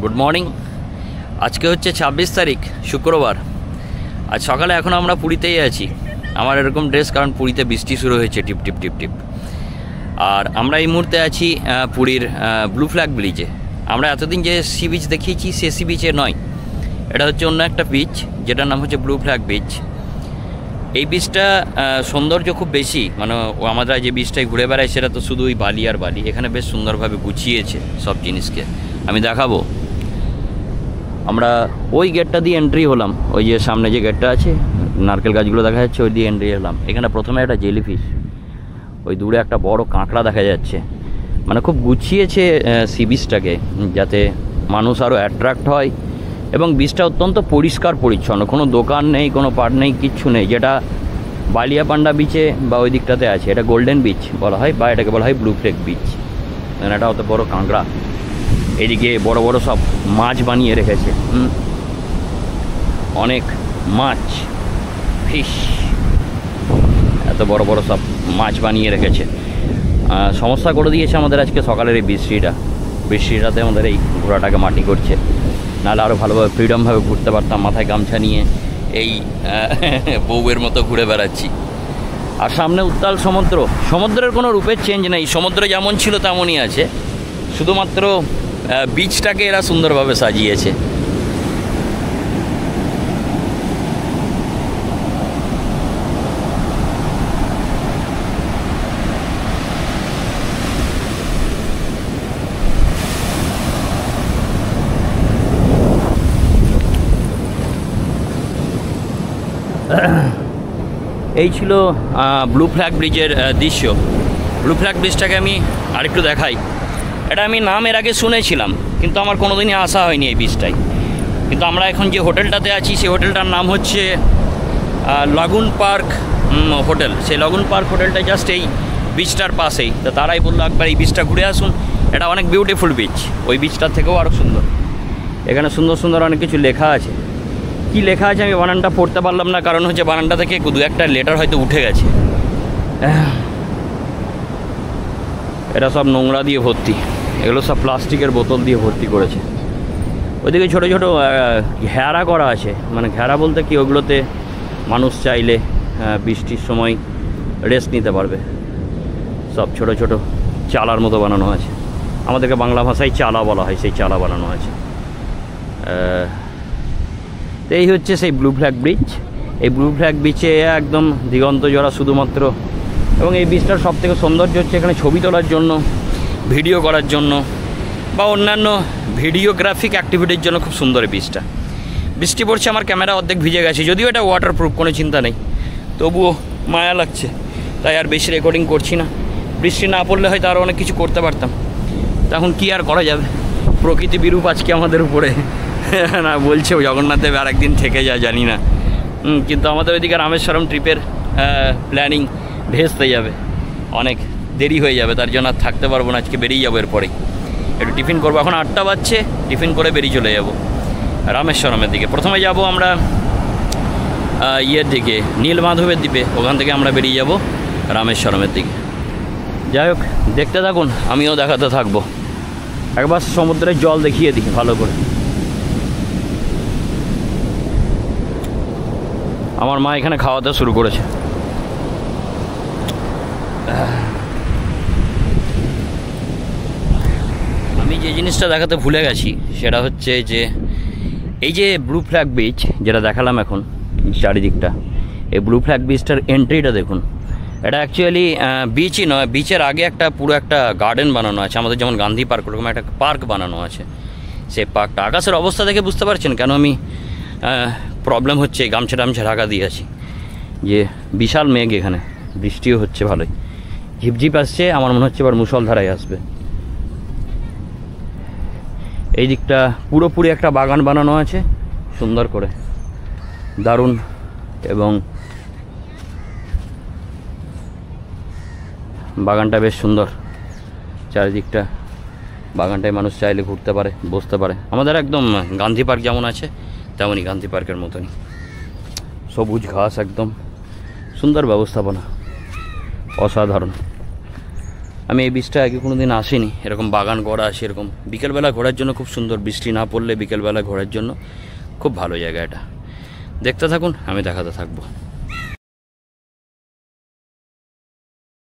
Good morning. আজকে হচ্ছে 26 তারিখ শুক্রবার। আজ সকালে এখন আমরা পুরীতেই আছি। আমার এরকম ড্রেস কারণ পুরীতে বৃষ্টি শুরু হয়েছে টিপ টিপ টিপ টিপ। আর আমরা এই মুহূর্তে আছি পুরীর ব্লু ফ্ল্যাগ ব্রিজে। আমরা এতদিন যে সি বিচ দেখিয়েছি সে সি বিচে নয়, এটা হচ্ছে অন্য একটা বিচ যেটার নাম হচ্ছে ব্লু ফ্ল্যাগ বিচ। এই বিচটা সৌন্দর্য খুব বেশি, মানে আমরা যে বিচটায় ঘুরে বেড়াই সেটা তো শুধু ওই বালি আর বালি। এখানে বেশ সুন্দরভাবে গুছিয়েছে সব জিনিসকে, আমি দেখাবো। আমরা ওই গেটটা দিয়ে এন্ট্রি হলাম, ওই যে সামনে যে গেটটা আছে নারকেল গাছগুলো দেখা যাচ্ছে, ওই দিয়ে এন্ট্রি হলাম। এখানে প্রথমে একটা জেলিফিশ, ওই দূরে একটা বড় কাঁকড়া দেখা যাচ্ছে। মানে খুব গুছিয়েছে সি বিচটাকে যাতে মানুষ আরও অ্যাট্রাক্ট হয়, এবং বিচটা অত্যন্ত পরিষ্কার পরিচ্ছন্ন, কোনো দোকান নেই, কোনো পাট নেই, কিচ্ছু নেই। যেটা বালিয়াপান্ডা বিচে বা ওই দিকটাতে আছে, এটা গোল্ডেন বিচ বলা হয়, বা এটাকে বলা হয় ব্লু ফ্ল্যাগ বিচ। এটা অত বড় কাঁকড়া, এদিকে বড় বড় সব মাছ বানিয়ে রেখেছে, অনেক মাছ, ফিশ, এত বড় বড় সব মাছ বানিয়ে রেখেছে। সমস্যা করে দিয়েছে আমাদের আজকে সকালের এই বৃষ্টিটাতে আমাদের এই ঘোড়াটাকে মাটি করছে। নাহলে আরও ভালোভাবে ফ্রিডমভাবে ঘুরতে পারতাম, মাথায় গামছা নিয়ে এই বউয়ের মতো ঘুরে বেড়াচ্ছি। আর সামনে উত্তাল সমুদ্র। সমুদ্রের কোনো রূপের চেঞ্জ নেই, সমুদ্র যেমন ছিল তেমনই আছে, শুধুমাত্র বিচটাকে এরা সুন্দরভাবে সাজিয়েছে। এই ছিল ব্লু ফ্ল্যাগ ব্রিজের দৃশ্য। ব্লু ফ্ল্যাগ ব্রিজটাকে আমি আরেকটু দেখাই। এটা আমি নাম এর আগে শুনেছিলাম, কিন্তু আমার কোনোদিনই আসা হয়নি এই বিচটায়। কিন্তু আমরা এখন যে হোটেলটাতে আছি সেই হোটেলটার নাম হচ্ছে লাগুন পার্ক হোটেল। সেই লাগুন পার্ক হোটেলটা জাস্ট এই বিচটার পাশেই। তো তারাই বললো একবার এই বিচটা ঘুরে আসুন, এটা অনেক বিউটিফুল বিচ, ওই বিচটার থেকেও আরও সুন্দর। এখানে সুন্দর সুন্দর অনেক কিছু লেখা আছে। কি লেখা আছে আমি বানানটা পড়তে পারলাম না, কারণ হচ্ছে বানানটা থেকে দু একটা লেটার হয়তো উঠে গেছে। এটা সব নোংরা দিয়ে ভর্তি, এগুলো সব প্লাস্টিকের বোতল দিয়ে ভর্তি করেছে। ওইদিকে ছোটো ছোটো ঘেরা করা আছে, মানে ঘেরা বলতে কি, ওগুলোতে মানুষ চাইলে বৃষ্টির সময় রেস্ট নিতে পারবে। সব ছোটো ছোটো চালার মতো বানানো আছে, আমাদেরকে বাংলা ভাষায় চালা বলা হয়, সেই চালা বানানো আছে। তো এই হচ্ছে সেই ব্লু ফ্ল্যাগ ব্রিজ। এই ব্লু ফ্ল্যাগ বিচে একদম দিগন্ত জোড়া শুধুমাত্র, এবং এই বিচটার সবথেকে সৌন্দর্য হচ্ছে এখানে ছবি তোলার জন্য, ভিডিও করার জন্য, বা অন্যান্য ভিডিওগ্রাফিক অ্যাক্টিভিটির জন্য খুব সুন্দর এই বিচটা। বৃষ্টি পড়ছে, আমার ক্যামেরা অর্ধেক ভিজে গেছে, যদিও এটা ওয়াটারপ্রুফ, কোনো চিন্তা নেই, তবুও মায়া লাগছে, তাই আর বেশি রেকর্ডিং করছি না। বৃষ্টি না পড়লে হয়তো আরও অনেক কিছু করতে পারতাম, তখন কি আর করা যাবে, প্রকৃতি বিরূপ আজকে আমাদের উপরে। না বলছে জগন্নাথদেব আর একদিন থেকে যায় জানি না, কিন্তু আমাদের ওইদিকে রামেশ্বরম ট্রিপের প্ল্যানিং ভেস্তে যাবে, অনেক দেরি হয়ে যাবে, তার জন্য আর থাকতে পারবো না, আজকে বেরিয়ে যাবো। এরপরেই একটু টিফিন করবো, এখন 8টা বাজছে, টিফিন করে বেরিয়ে চলে যাব রামেশ্বরমের দিকে। প্রথমে যাব আমরা ইয়ের দিকে, নীলমাধবের দ্বীপে, ওখান থেকে আমরা বেরিয়ে যাব রামেশ্বরমের দিকে। যাই হোক, দেখতে থাকুন, আমিও দেখাতে থাকবো। একবার সমুদ্রের জল দেখিয়ে দিই ভালো করে। আমার মা এখানে খাওয়াতে শুরু করেছে। আমি যে জিনিসটা দেখাতে ভুলে গেছি সেটা হচ্ছে যে এই যে ব্লু ফ্ল্যাগ বিচ যেটা দেখালাম এখন চারিদিকটা, এই ব্লু ফ্ল্যাগ বিচটার এন্ট্রিটা দেখুন। এটা অ্যাকচুয়ালি বিচই নয়, বিচের আগে একটা পুরো একটা গার্ডেন বানানো আছে, আমাদের যেমন গান্ধী পার্ক ওরকম একটা পার্ক বানানো আছে। সেই পার্কটা, আকাশের অবস্থা দেখে বুঝতে পারছেন কেন আমি প্রবলেম হচ্ছে, গামছা টামছা ঢাকা দিয়ে আছি, যে বিশাল মেঘ, এখানে বৃষ্টিও হচ্ছে ভালোই, ঝিপঝিপ আসছে, আমার মনে হচ্ছে এবার মুষলধারায় আসবে। এই দিকটা পুরোপুরি একটা বাগান বানানো আছে সুন্দর করে, দারুণ, এবং বাগানটা বেশ সুন্দর, চারিদিকটা বাগানটায় মানুষ চাইলে ঘুরতে পারে, বসতে পারে। আমাদের একদম গান্ধী পার্ক যেমন আছে তেমনই, গান্ধী পার্কের মতনই সবুজ ঘাস, একদম সুন্দর ব্যবস্থাপনা, অসাধারণ। আমি এই বীজটা আগে কোনো দিন আসিনি, এরকম বাগান করা আছে এরকম বিকেলবেলা ঘোরার জন্য খুব সুন্দর, বৃষ্টি না পড়লে বিকেলবেলা ঘোরার জন্য খুব ভালো জায়গা এটা। দেখতে থাকুন, আমি দেখাতে থাকবো।